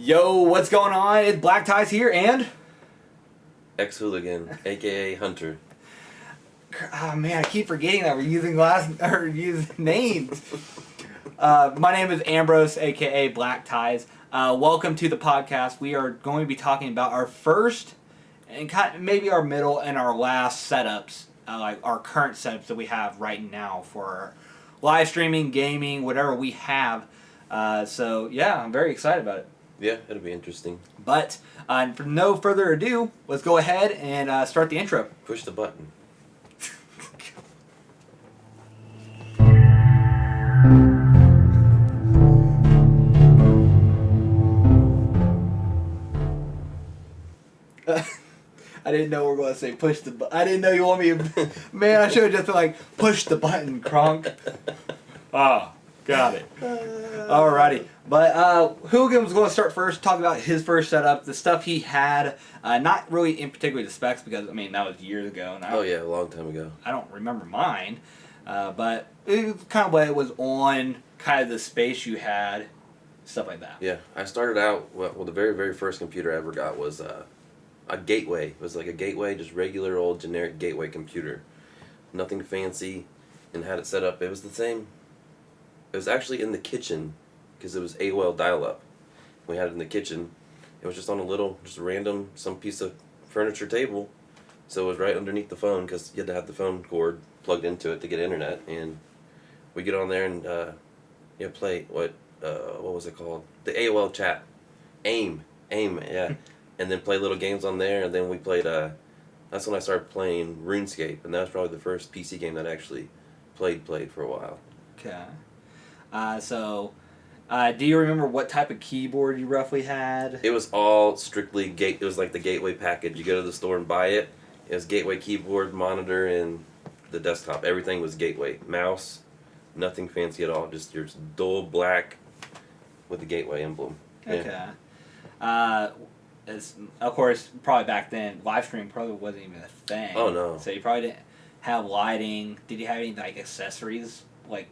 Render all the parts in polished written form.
Yo, what's going on? It's Black Tiez here and... xHooligan, a.k.a. Hunter. Oh man, I keep forgetting that we're using names. My name is Ambrose, a.k.a. Black Tiez. Welcome to the podcast. We are going to be talking about our first and maybe our middle and our last setups, like our current setups that we have right now for our live streaming, gaming, whatever we have. So yeah, I'm very excited about it. Yeah, it'll be interesting. But for no further ado, let's go ahead and start the intro. Push the button. I didn't know we were going to say push the button. I didn't know you want me to... Man, I should have just been like, push the button, Kronk. Ah, got it. Alrighty. But Hooligan was going to start first, talk about his first setup, the stuff he had. Not really in particular the specs because, I mean, that was years ago. And a long time ago. I don't remember mine. But it was kind of what it was on, kind of the space you had, stuff like that. Yeah, I started out, well the very, very first computer I ever got was a Gateway. It was like a Gateway, just regular old generic Gateway computer. Nothing fancy, and had it set up. It was the same. It was actually in the kitchen, because it was AOL dial-up. We had it in the kitchen. It was just on a little, just random, some piece of furniture table. So it was right underneath the phone, because you had to have the phone cord plugged into it to get internet. And we get on there and play, what was it called? The AOL chat. AIM, yeah. And then play little games on there, and then we played, that's when I started playing RuneScape, and that was probably the first PC game that I actually played for a while. Okay. Do you remember what type of keyboard you roughly had? It was all strictly it was like the Gateway package. You go to the store and buy it. It was Gateway keyboard, monitor, and the desktop. Everything was Gateway. Mouse, nothing fancy at all. Just your dull black with the Gateway emblem. Okay. Of course, probably back then, live stream probably wasn't even a thing. Oh, no. So you probably didn't have lighting. Did you have any, like, accessories? Like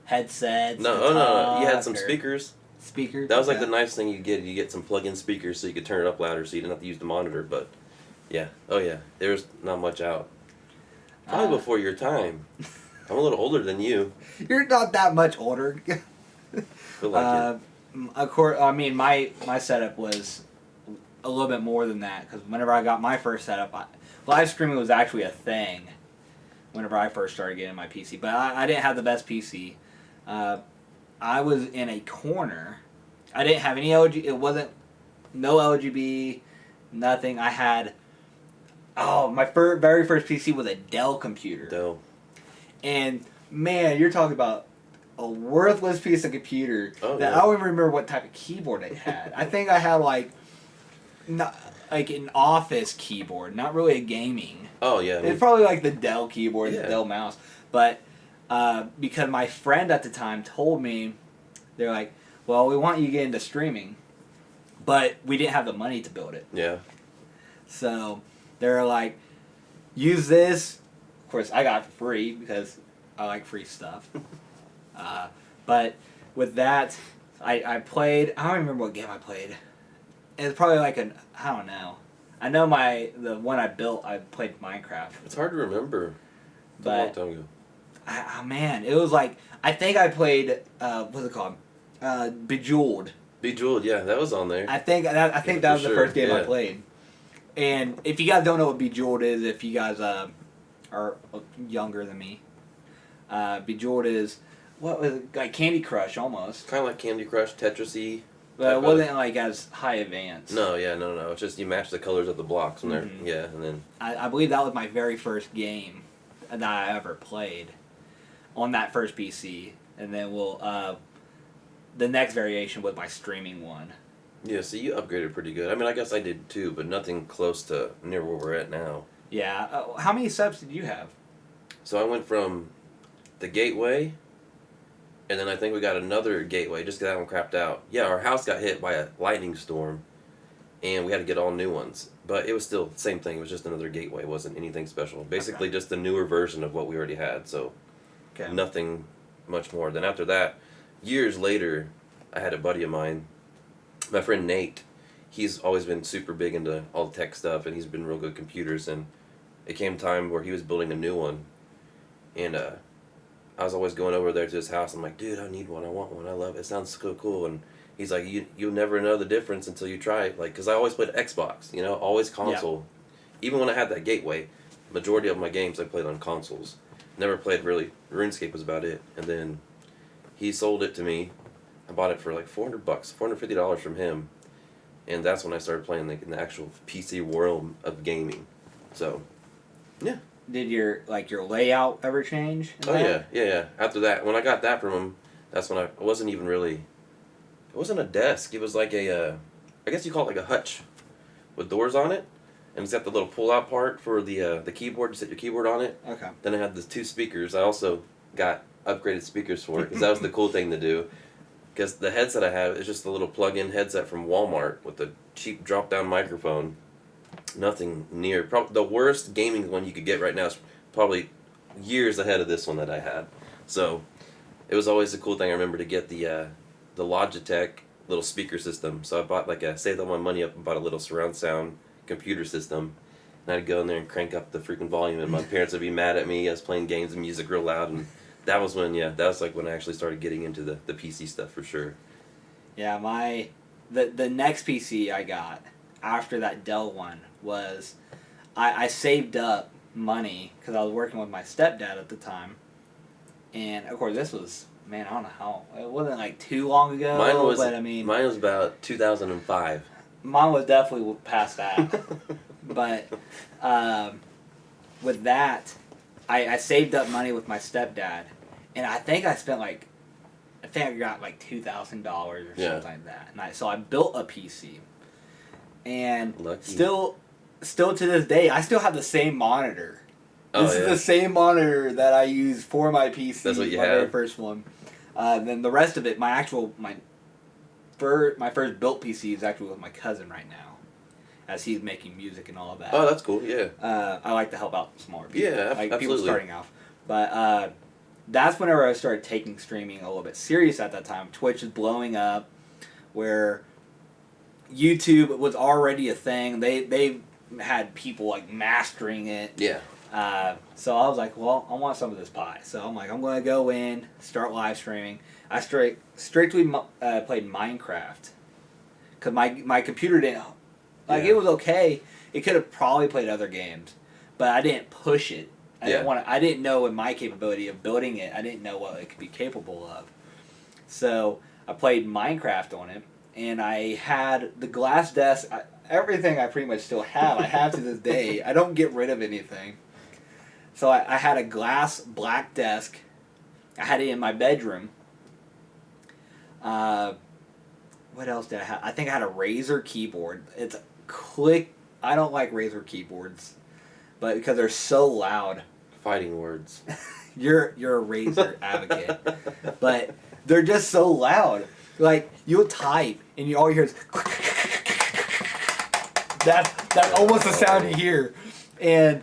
headsets? No. You had some speakers. Speakers? That was like the nice thing you get. You get some plug-in speakers so you could turn it up louder so you didn't have to use the monitor. But, yeah. Oh, yeah. There was not much out. Probably before your time. I'm a little older than you. You're not that much older. Feel like it. Of course, I mean, my setup was a little bit more than that, because whenever I got my first setup, live streaming was actually a thing whenever I first started getting my PC. But I didn't have the best PC. I was in a corner. I didn't have any LG. It wasn't no LGB, nothing. I had my very first PC was a Dell computer. Dell. And man, you're talking about a worthless piece of computer that yeah. I don't even remember what type of keyboard it had. I think I had like an office keyboard, not really a gaming. Oh yeah. It's probably like the Dell keyboard, the Dell mouse. But because my friend at the time told me, they're like, well, we want you to get into streaming, but we didn't have the money to build it. Yeah. So they're like, use this. Of course, I got it for free because I like free stuff. But with that, I played. I don't remember what game I played. It's probably like I don't know. I know the one I built. I played Minecraft. It's hard to remember. It's a long time ago. Man, it was like I think I played. What's it called? Bejeweled. Bejeweled, yeah, that was on there. I think that was the first game I played. And if you guys don't know what Bejeweled is, if you guys are younger than me, Bejeweled is what was it, like Candy Crush almost. Kind of like Candy Crush, Tetris-y. But it wasn't like as high advanced. No. It's just you match the colors of the blocks when and then. I believe that was my very first game that I ever played on that first PC, and then the next variation was my streaming one. Yeah, so you upgraded pretty good. I mean, I guess I did too, but nothing close to near where we're at now. Yeah. How many subs did you have? So I went from the Gateway, and then I think we got another Gateway just because that one crapped out. Yeah, our house got hit by a lightning storm, and we had to get all new ones. But it was still the same thing. It was just another Gateway. It wasn't anything special. Basically just the newer version of what we already had, so nothing much more. Then after that, years later, I had a buddy of mine my friend Nate, he's always been super big into all the tech stuff, and he's been real good at computers. And it came time where he was building a new one, and I was always going over there to his house. I'm like, dude, I need one. I want one. I love it. It sounds so cool. And he's like, you'll never know the difference until you try it. Like, because I always played Xbox, always console. Yeah. Even when I had that gateway, majority of my games I played on consoles. Never played really. RuneScape was about it. And then he sold it to me. I bought it for like $400, $450 from him. And that's when I started playing like in the actual PC world of gaming. So, yeah. Did your layout ever change? Oh yeah. After that, when I got that from him, that's when it wasn't even really. It wasn't a desk. It was like I guess you call it like a hutch, with doors on it, and it's got the little pull-out part for the keyboard. You set your keyboard on it. Okay. Then it had the 2 speakers. I also got upgraded speakers for it because that was the cool thing to do. Because the headset I have is just a little plug-in headset from Walmart with a cheap drop-down microphone. Nothing near. The worst gaming one you could get right now is probably years ahead of this one that I had. So it was always a cool thing. I remember to get the Logitech little speaker system. So I bought saved all my money up and bought a little surround sound computer system. And I'd go in there and crank up the freaking volume, and my parents would be mad at me. I was playing games and music real loud, and that was when when I actually started getting into the PC stuff for sure. Yeah, the next PC I got after that Dell one was I saved up money because I was working with my stepdad at the time, and of course this was, man, I don't know how, it wasn't like too long ago. Mine was about 2005. Mine was definitely past that. But with that, I saved up money with my stepdad, and I think I spent I got like $2,000 or something like that. And so I built a PC, and Lucky. Still to this day, I still have the same monitor. This is the same monitor that I used for my PC. That's what you my have? very first one. Then the rest of it, my first built PC is actually with my cousin right now, as he's making music and all of that. Oh, that's cool. Yeah. I like to help out smaller people. Yeah, like absolutely. People starting off. But that's whenever I started taking streaming a little bit serious at that time. Twitch is blowing up, where YouTube was already a thing. They had people like mastering it. Yeah. So I was like, well, I want some of this pie. So I'm like, I'm going to go in, start live streaming. I strictly played Minecraft, because my computer didn't, it was okay. It could have probably played other games, but I didn't push it. I didn't know in my capability of building it, I didn't know what it could be capable of. So I played Minecraft on it, and I had the glass desk. Everything I pretty much still have. I have to this day. I don't get rid of anything. So I had a glass black desk. I had it in my bedroom. What else did I have? I think I had a Razer keyboard. It's a click. I don't like Razer keyboards, but because they're so loud. Fighting words. You're a Razer advocate, but they're just so loud. Like, you'll type and all you hear is that's almost the sound you hear. And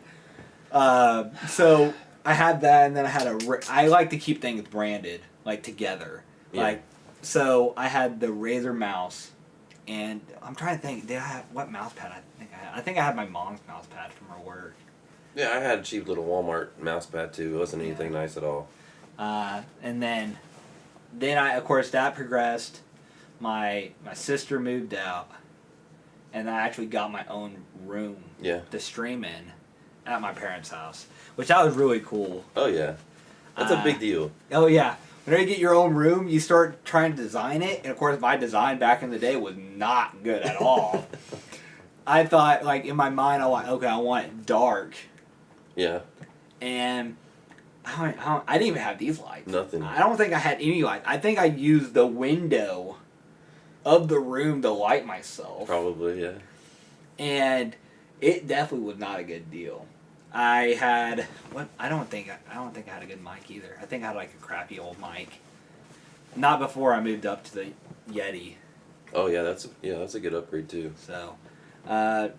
so I had that, and then I had I like to keep things branded, like, together. Yeah. So I had the Razer mouse, and I'm trying to think, did I have, what mouse pad I think I had my mom's mouse pad from her work. Yeah, I had a cheap little Walmart mouse pad too. It wasn't anything nice at all. And then of course, that progressed. My sister moved out, and I actually got my own room to stream in at my parents' house, which that was really cool. Oh yeah, that's a big deal. Oh yeah, whenever you get your own room, you start trying to design it, and of course, my design back in the day was not good at all. I thought, like, in my mind, I want it dark. Yeah. And I didn't even have these lights. Nothing. I don't think I had any lights. I think I used the window of the room to light myself. Probably, yeah. And it definitely was not a good deal. I had I don't think I had a good mic either. I think I had like a crappy old mic. Not before I moved up to the Yeti. Oh yeah, that's a good upgrade too. So, you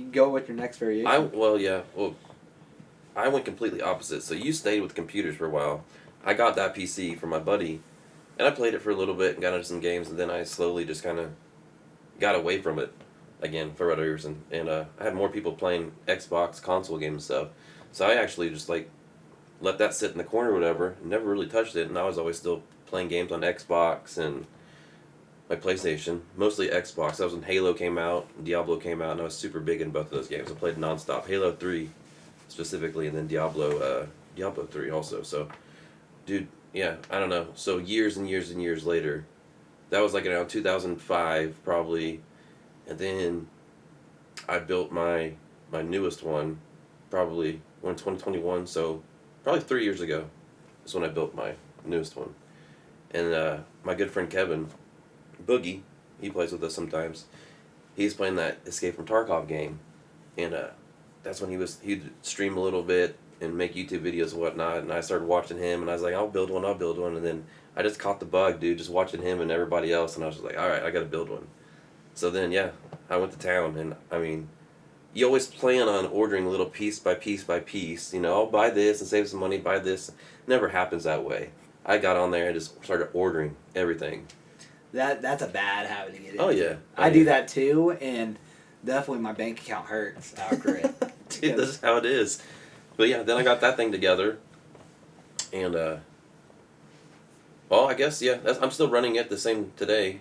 can go with your next variation. I went completely opposite. So you stayed with computers for a while. I got that PC from my buddy, And I played it for a little bit and got into some games, and then I slowly just kind of got away from it again for whatever reason. And I had more people playing Xbox console games and stuff. So I actually just like let that sit in the corner or whatever, and never really touched it. And I was always still playing games on Xbox and my PlayStation, mostly Xbox. That was when Halo came out, Diablo came out, and I was super big in both of those games. I played nonstop. Halo 3 specifically, and then Diablo 3 also. So, dude, yeah, I don't know. So years and years and years later, that was like around 2005 probably, and then I built my newest one probably in 2021. So probably 3 years ago is when I built my newest one. And my good friend Kevin Boogie, he plays with us sometimes. He's playing that Escape from Tarkov game, and that's when he'd stream a little bit and make YouTube videos and whatnot. And I started watching him, and I was like, I'll build one, and then I just caught the bug, dude, just watching him and everybody else, and I was just like, all right, I gotta build one. So then, yeah, I went to town, and I mean, you always plan on ordering a little piece by piece by piece. You know, I'll buy this and save some money, buy this. It never happens that way. I got on there and just started ordering everything. That's a bad habit to get into. Oh, yeah. I do that too, and definitely my bank account hurts after it. Dude, that's how it is. But yeah, then I got that thing together, and well, I guess yeah, I'm still running it the same today.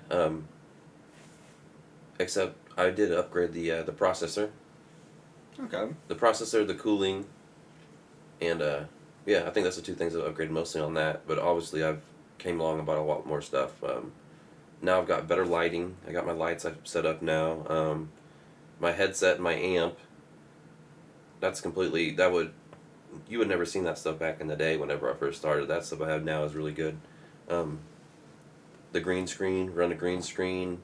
Except I did upgrade the processor. Okay. The processor, the cooling, and yeah, I think that's the two things I've upgraded mostly on that. But obviously, I've came along and bought a lot more stuff. Now I've got better lighting. I got my lights I've set up now. My headset and my amp. That's completely, you would never seen that stuff back in the day whenever I first started. That stuff I have now is really good. The green screen, run a green screen,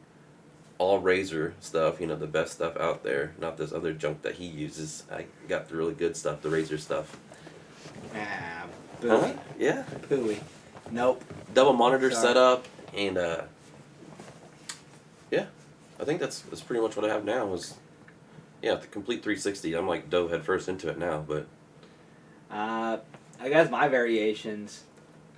all Razer stuff, the best stuff out there, not this other junk that he uses. I got the really good stuff, the Razer stuff. Ah, booey. Huh? Yeah. Booey. Nope. Double monitor setup, and yeah, I think that's pretty much what I have now. Yeah, the complete 360. I'm like dove head first into it now, but I guess my variations.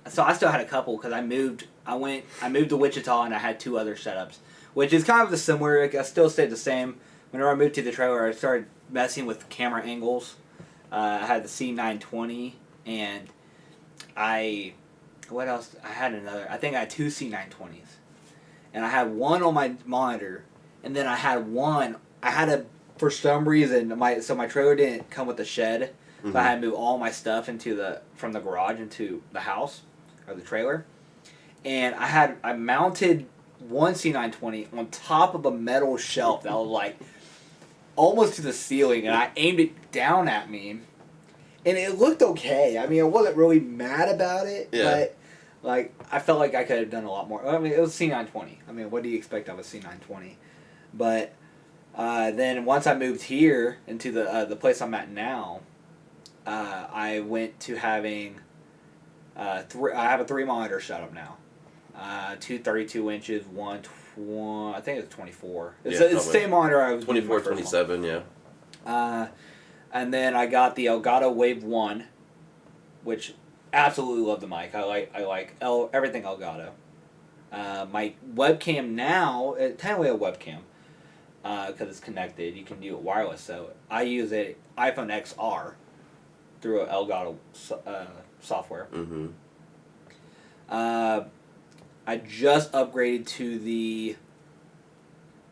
So I still had a couple because I moved to Wichita, and I had two other setups, which is kind of the similar. I still stayed the same. Whenever I moved to the trailer, I started messing with camera angles. I had the C920, and what else? I had another. I think I had two C920s, and I had one on my monitor, and then I had for some reason my trailer didn't come with a shed, so I had to move all my stuff from the garage into the house or the trailer, and I mounted one C920 on top of a metal shelf that was like almost to the ceiling, and I aimed it down at me, and it looked okay. I mean, I wasn't really mad about it, but like I felt like I could have done a lot more. I mean, it was C920. I mean, what do you expect of a C920? But then once I moved here into the place I'm at now, I went to having I have a 3 monitor setup now. Two 32 inches, one I think it's 24. It's the same monitor I was 24, 27, yeah. And then I got the Elgato Wave 1, which absolutely love the mic. I like everything Elgato. My webcam now, it's technically a webcam, because it's connected. You can do it wireless. So I use a iPhone XR through a Elgato software. Mm-hmm. I just upgraded to the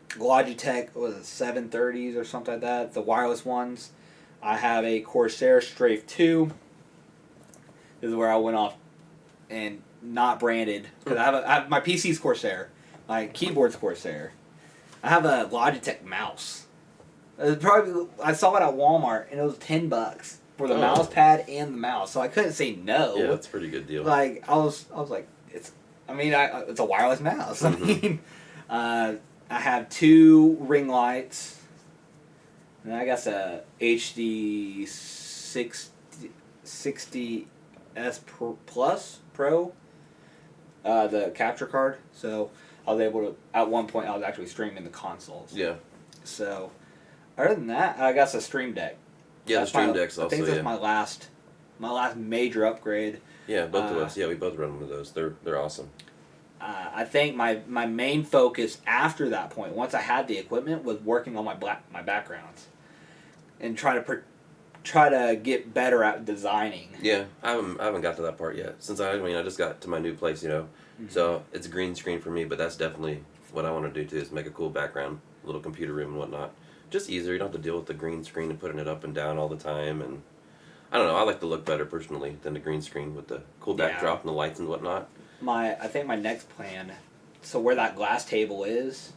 Logitech, what was it, 730s or something like that, the wireless ones. I have a Corsair Strafe 2. This is where I went off and not branded, because I have my PC's Corsair, my keyboard's Corsair. I have a Logitech mouse. I saw it at Walmart, and it was $10 for the mouse pad and the mouse, so I couldn't say no. Yeah, that's a pretty good deal. Like I was like, it's a wireless mouse. Mm-hmm. I mean, I have 2 ring lights, and I guess a HD 60S Plus Pro, the capture card. So I was able to, at one point, I was actually streaming the consoles. Yeah. So, other than that, I guess a Stream Deck. Yeah, That's the Stream Deck's also, I think that's my last major upgrade. Yeah, both of us. Yeah, we both run one of those. They're awesome. I think my main focus after that point, once I had the equipment, was working on my backgrounds, and try to get better at designing. Yeah, I haven't got to that part yet. Since I just got to my new place, Mm-hmm. So it's a green screen for me, but that's definitely what I want to do too, is make a cool background, little computer room and whatnot. Just easier. You don't have to deal with the green screen and putting it up and down all the time. And I don't know. I like the look better personally than the green screen with the cool backdrop and the lights and whatnot. I think my next plan, so where that glass table is,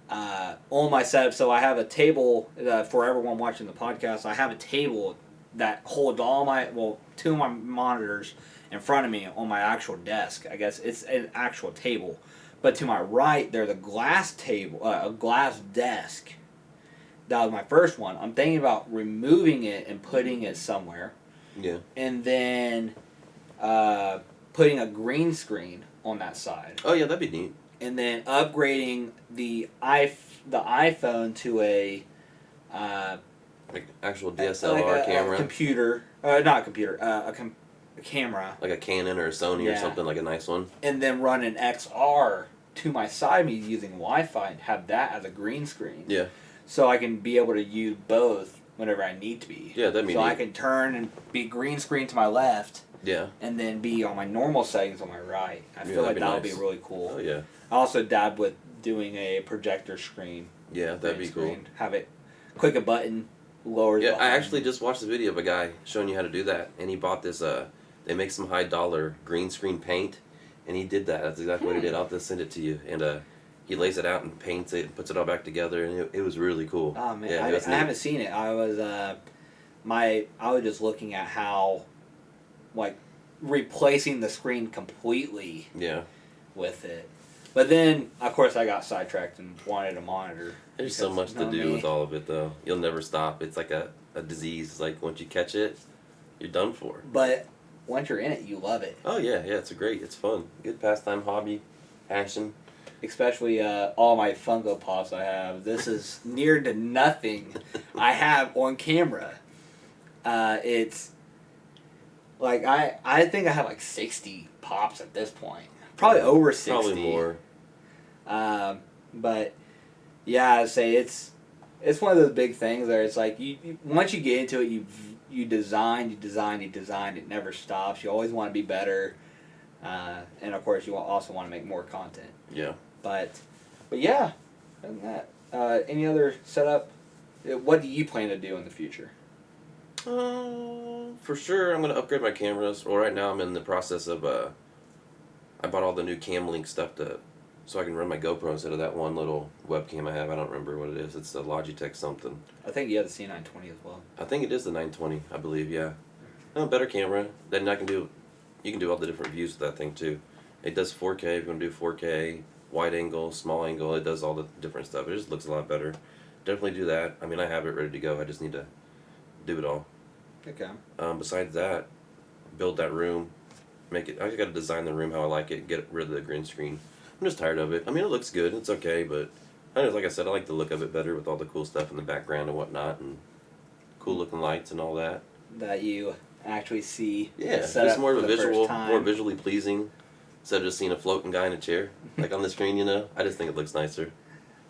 on my setup. So I have a table for everyone watching the podcast. I have a table that holds two of my monitors in front of me on my actual desk. I guess it's an actual table, but to my right there's a glass table, a glass desk. That was my first one. I'm thinking about removing it and putting it somewhere. Yeah. And then putting a green screen on that side. Oh yeah, that'd be neat. And then upgrading the iPhone to a like actual DSLR camera. Computer, not a computer, a camera. Like a Canon or a Sony or something, like a nice one. And then run an XR to my side me using Wi-Fi and have that as a green screen. Yeah. So I can be able to use both whenever I need to be. Yeah, that'd be neat. So I can turn and be green screen to my left. Yeah. And then be on my normal settings on my right. I feel like that would be really cool. Oh yeah. I also dabbed with doing a projector screen. Yeah, that'd be cool. Have it, click a button, lower. Yeah, I actually just watched a video of a guy showing you how to do that, and he bought this. They make some $high green screen paint, and he did that. That's exactly what he did. I'll just send it to you, and he lays it out and paints it, and puts it all back together, and it was really cool. Oh man, yeah, I haven't seen it. I was just looking at how, like, replacing the screen completely. Yeah. With it. But then, of course, I got sidetracked and wanted a monitor. There's so much to do with all of it, though. You'll never stop. It's like a disease. It's like, once you catch it, you're done for. But once you're in it, you love it. Oh, yeah. It's fun. Good pastime, hobby, passion. Especially all my Funko Pops I have. This is near to nothing I have on camera. It's like, I think I have like 60 Pops at this point. Probably over 60. Probably more. But yeah, I'd say it's one of those big things where it's like you once you get into it, you design. It never stops. You always want to be better, and of course you also want to make more content. Yeah. But yeah, other than that, any other setup? What do you plan to do in the future? For sure, I'm gonna upgrade my cameras. Well, right now I'm in the process of I bought all the new Cam Link stuff so I can run my GoPro instead of that one little webcam I have. I don't remember what it is. It's a Logitech something. I think you have the C920 as well. I think it is the 920, I believe, yeah. Better camera. Then you can do all the different views with that thing too. It does 4K if you want to do 4K, wide angle, small angle. It does all the different stuff. It just looks a lot better. Definitely do that. I mean, I have it ready to go. I just need to do it all. Okay. Besides that, build that room. I just got to design the room how I like it. Get rid of the green screen. I'm just tired of it. I mean, it looks good. It's okay, but like I said, I like the look of it better with all the cool stuff in the background and whatnot, and cool looking lights and all that. That you actually see. Yeah, just more of a visual, more visually pleasing, instead of just seeing a floating guy in a chair like on the screen. I just think it looks nicer.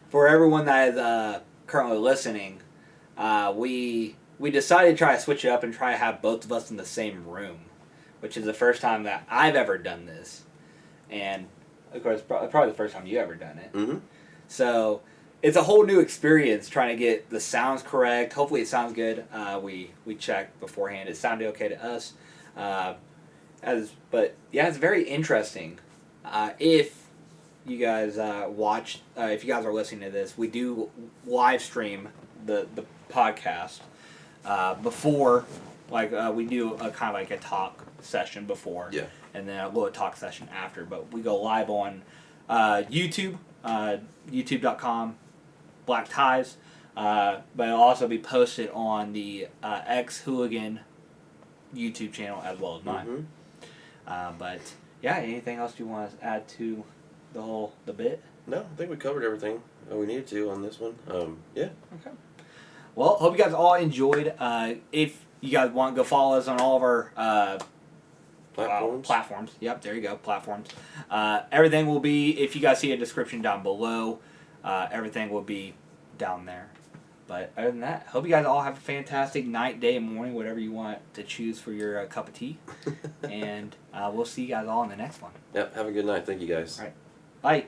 For everyone that is currently listening, we decided to try to switch it up and try to have both of us in the same room, which is the first time that I've ever done this, and of course probably the first time you ever done it. Mm-hmm. So it's a whole new experience trying to get the sounds correct. Hopefully it sounds good. We checked beforehand. It sounded okay to us. But yeah, it's very interesting. If you guys if you guys are listening to this, we do live stream the podcast before, we do a kind of like a talk session before, yeah, and then a little talk session after. But we go live on YouTube, youtube.com/Black Tiez, but it'll also be posted on the xHooligan YouTube channel as well as mine. Mm-hmm. But yeah, anything else you want to add to the bit? No, I think we covered everything we needed to on this one. Yeah. Okay. Well, hope you guys all enjoyed. If you guys want to go follow us on all of our Platforms. Yep, there you go. Platforms. Everything will be, if you guys see a description down below, everything will be down there. But other than that, hope you guys all have a fantastic night, day, and morning, whatever you want to choose for your cup of tea. And we'll see you guys all in the next one. Yep, have a good night. Thank you guys. All right. Bye.